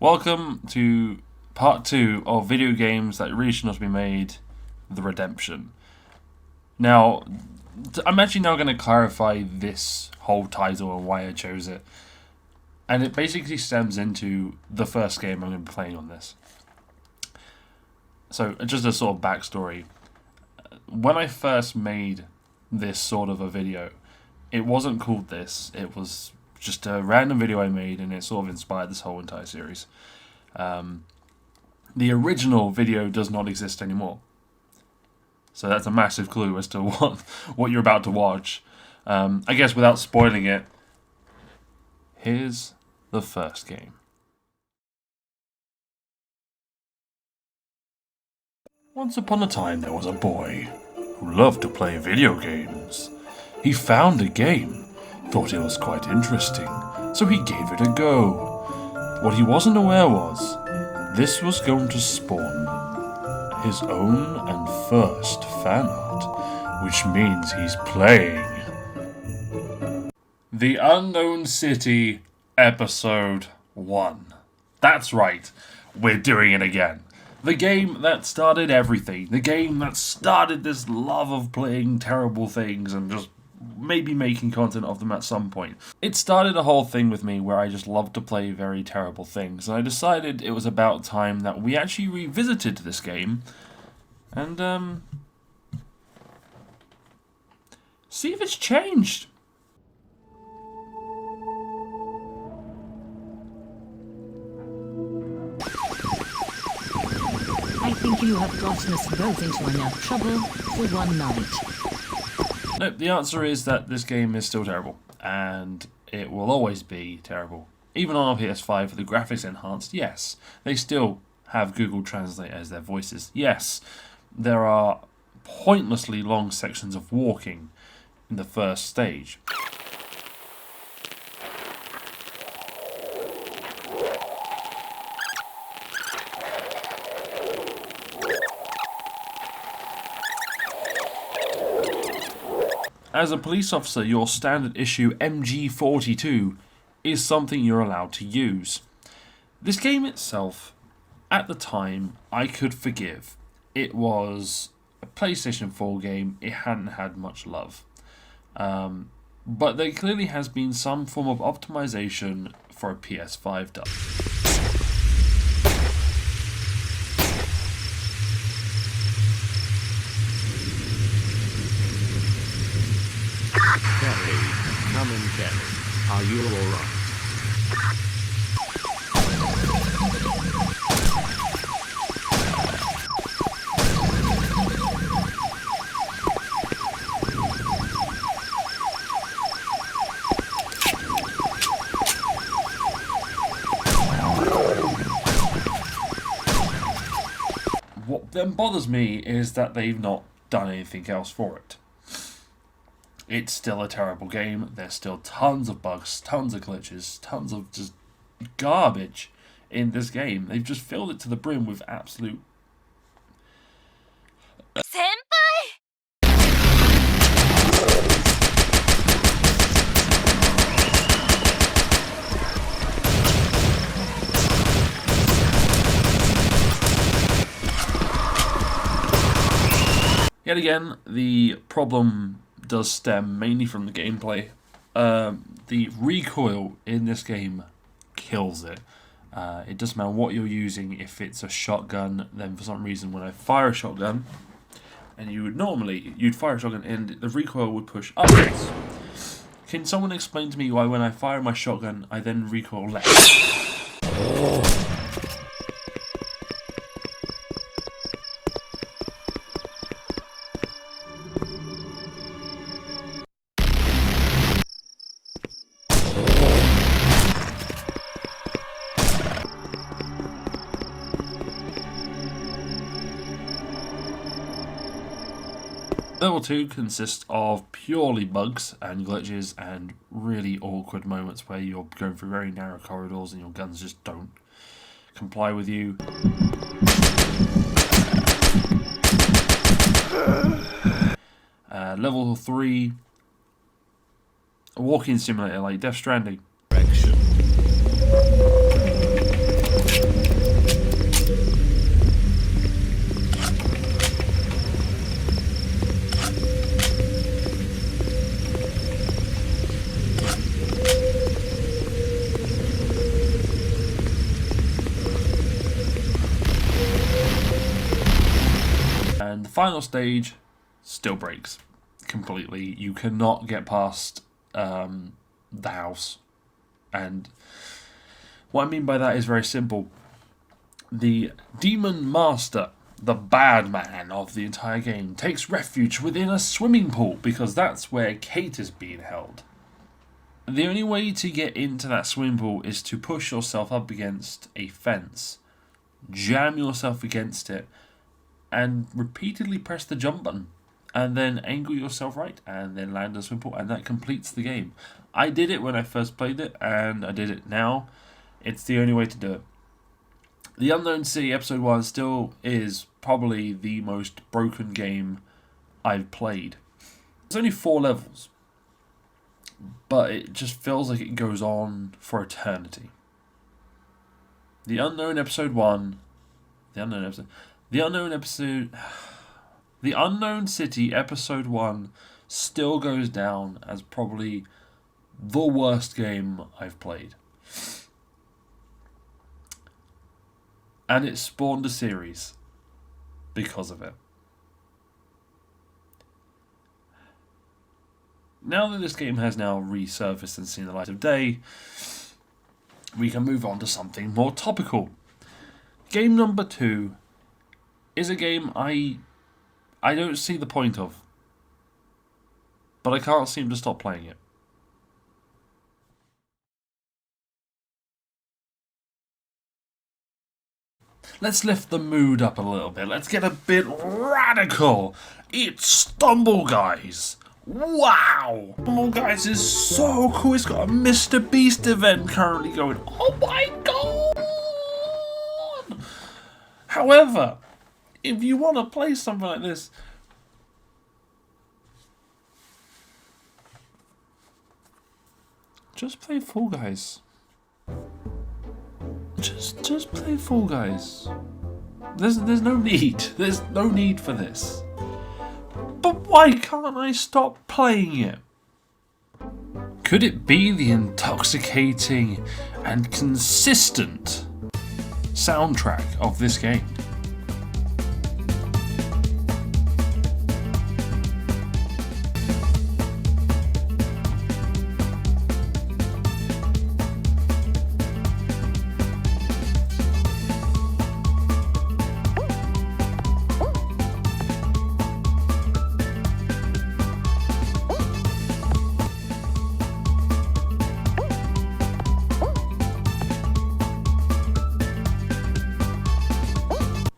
Welcome to part 2 of video games that really should not be made, The Redemption. Now, I'm actually now going to clarify this whole title and why I chose it. And it basically stems into the first game I'm going to be playing on this. So, just a sort of backstory. When I first made this sort of a video, it wasn't called this. It was just a random video I made, and it sort of inspired this whole entire series. The original video does not exist anymore, so that's a massive clue as to what you're about to watch. I guess without spoiling it, here's the first game. Once upon a time there was a boy who loved to play video games. He found a game, thought it was quite interesting, so he gave it a go. What he wasn't aware was, this was going to spawn his own and first fan art, which means he's playing The Unknown City Episode 1. That's right, we're doing it again. The game that started everything. The game that started this love of playing terrible things and just maybe making content of them at some point. It started a whole thing with me where I just loved to play very terrible things, and I decided it was about time that we actually revisited this game and see if it's changed. I think you have gotten us both into enough trouble for one night. Nope, the answer is that this game is still terrible, and it will always be terrible. Even on our PS5, the graphics enhanced, yes. They still have Google Translate as their voices, yes. There are pointlessly long sections of walking in the first stage. As a police officer, your standard issue MG42 is something you're allowed to use. This game itself, at the time, I could forgive. It was a PlayStation 4 game, it hadn't had much love. But there clearly has been some form of optimization for a PS5 done. Come in, Kelly. Are you alright? What then bothers me is that they've not done anything else for it. It's still a terrible game. There's still tons of bugs, tons of glitches, tons of just garbage in this game. They've just filled it to the brim with absolute... Yet again, the problem does stem mainly from the gameplay. The recoil in this game kills it. It doesn't matter what you're using. If it's a shotgun, then for some reason when I fire a shotgun, and you'd fire a shotgun and the recoil would push upwards. Can someone explain to me why when I fire my shotgun, I then recoil left? Level 2 consists of purely bugs and glitches and really awkward moments where you're going through very narrow corridors and your guns just don't comply with you. Level 3, a walking simulator like Death Stranding. Direction. final stage still breaks completely. You cannot get past the house. And what I mean by that is very simple. The demon master, the bad man of the entire game, takes refuge within a swimming pool because that's where Kate is being held. The only way to get into that swimming pool is to push yourself up against a fence, jam yourself against it, and repeatedly press the jump button, and then angle yourself right, and then land in the swimming pool, and that completes the game. I did it when I first played it, and I did it now. It's the only way to do it. The Unknown City Episode 1 still is probably the most broken game I've played. There's only 4 levels, but it just feels like it goes on for eternity. The Unknown City Episode 1 still goes down as probably the worst game I've played. And it spawned a series because of it. Now that this game has now resurfaced and seen the light of day, we can move on to something more topical. Game number 2 is a game I don't see the point of, but I can't seem to stop playing it. Let's lift the mood up a little bit. Let's get a bit radical. It's Stumble Guys. Wow! Stumble Guys is so cool. It's got a Mr. Beast event currently going. Oh my god! However, if you want to play something like this, just play Fall Guys. Just play Fall Guys. There's no need. There's no need for this. But why can't I stop playing it? Could it be the intoxicating and consistent soundtrack of this game?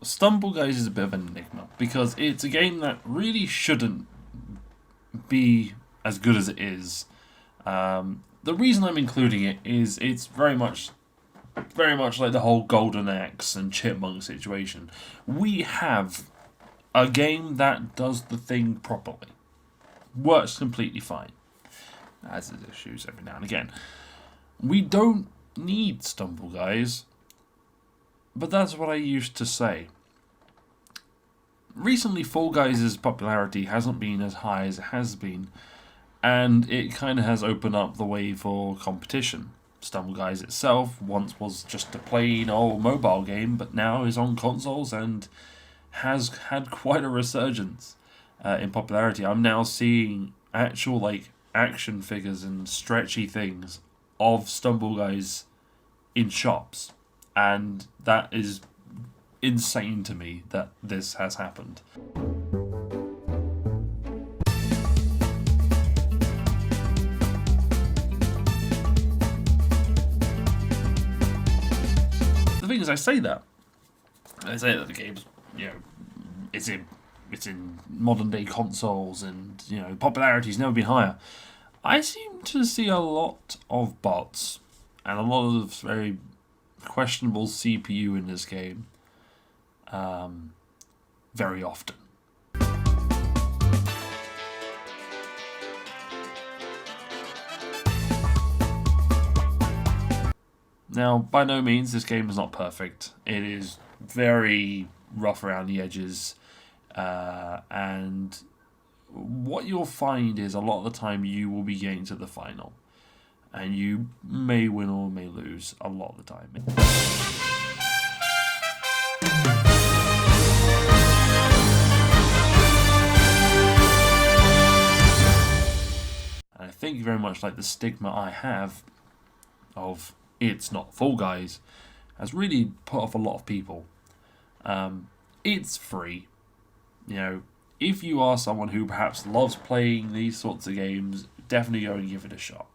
Stumble Guys is a bit of an enigma because it's a game that really shouldn't be as good as it is. The reason I'm including it is it's very much like the whole Golden Axe and Chipmunk situation. We have a game that does the thing properly, works completely fine, as there's issues every now and again. We don't need Stumble Guys, but that's what I used to say. Recently, Fall Guys' popularity hasn't been as high as it has been, and it kind of has opened up the way for competition. Stumble Guys itself once was just a plain old mobile game, but now is on consoles and has had quite a resurgence in popularity. I'm now seeing actual action figures and stretchy things of Stumble Guys in shops, and that is insane to me that this has happened. The thing is, I say that the game's, it's in modern day consoles, and popularity's never been higher. I seem to see a lot of bots and a lot of very questionable CPU in this game. Very often. Now, by no means, this game is not perfect. It is very rough around the edges, and what you'll find is a lot of the time you will be getting to the final, and you may win or may lose a lot of the time. think very much like the stigma I have of it's not Fall Guys has really put off a lot of people. It's free. You know, if you are someone who perhaps loves playing these sorts of games, definitely go and give it a shot.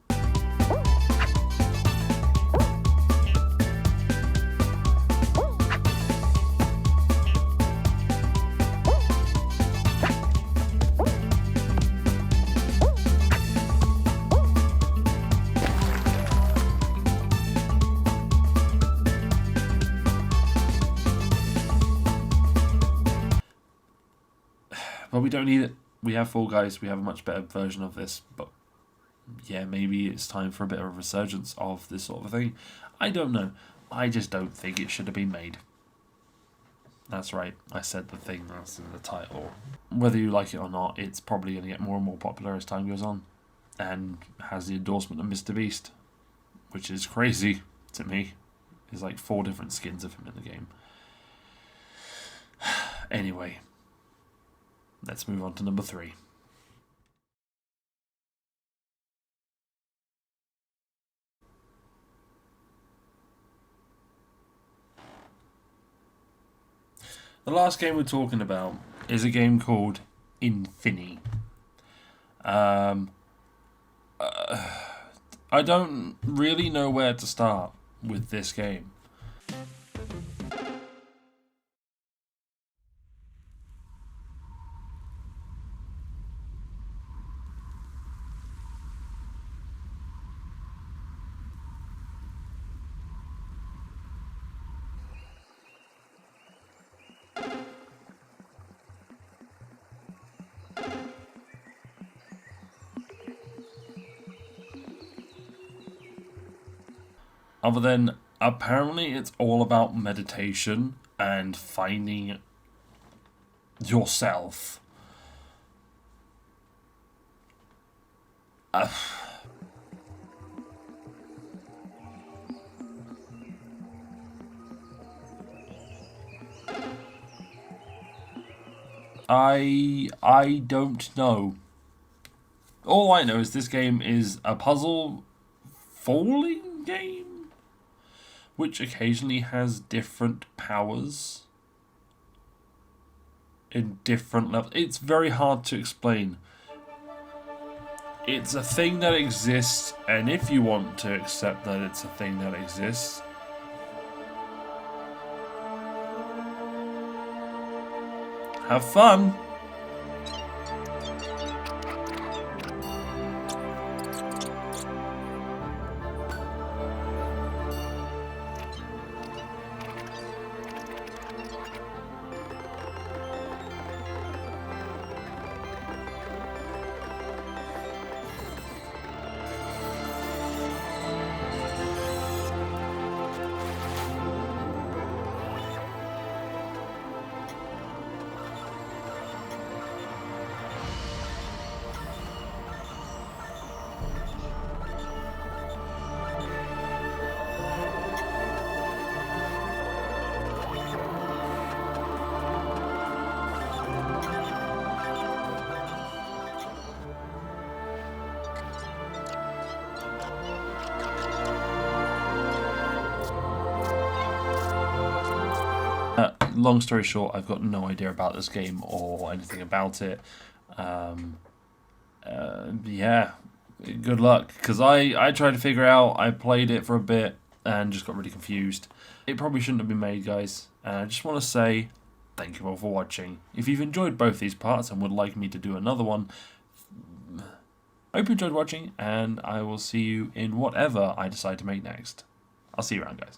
But we don't need it. We have Fall Guys. We have a much better version of this. But yeah, maybe it's time for a bit of a resurgence of this sort of thing. I don't know. I just don't think it should have been made. That's right. I said the thing that's in the title. Whether you like it or not, it's probably going to get more and more popular as time goes on. And has the endorsement of Mr. Beast, which is crazy to me. There's like 4 different skins of him in the game. Anyway. Let's move on to number 3. The last game we're talking about is a game called Infini. I don't really know where to start with this game. Other than, apparently it's all about meditation and finding yourself. I don't know. All I know is this game is a puzzle falling game, which occasionally has different powers in different levels. It's very hard to explain. It's a thing that exists, and if you want to accept that it's a thing that exists, have fun. Long story short, I've got no idea about this game or anything about it. Yeah, good luck, because I tried to figure out, I played it for a bit and just got really confused. It probably shouldn't have been made, guys. And I just want to say thank you all for watching. If you've enjoyed both these parts and would like me to do another one, I hope you enjoyed watching, and I will see you in whatever I decide to make next. I'll see you around, guys.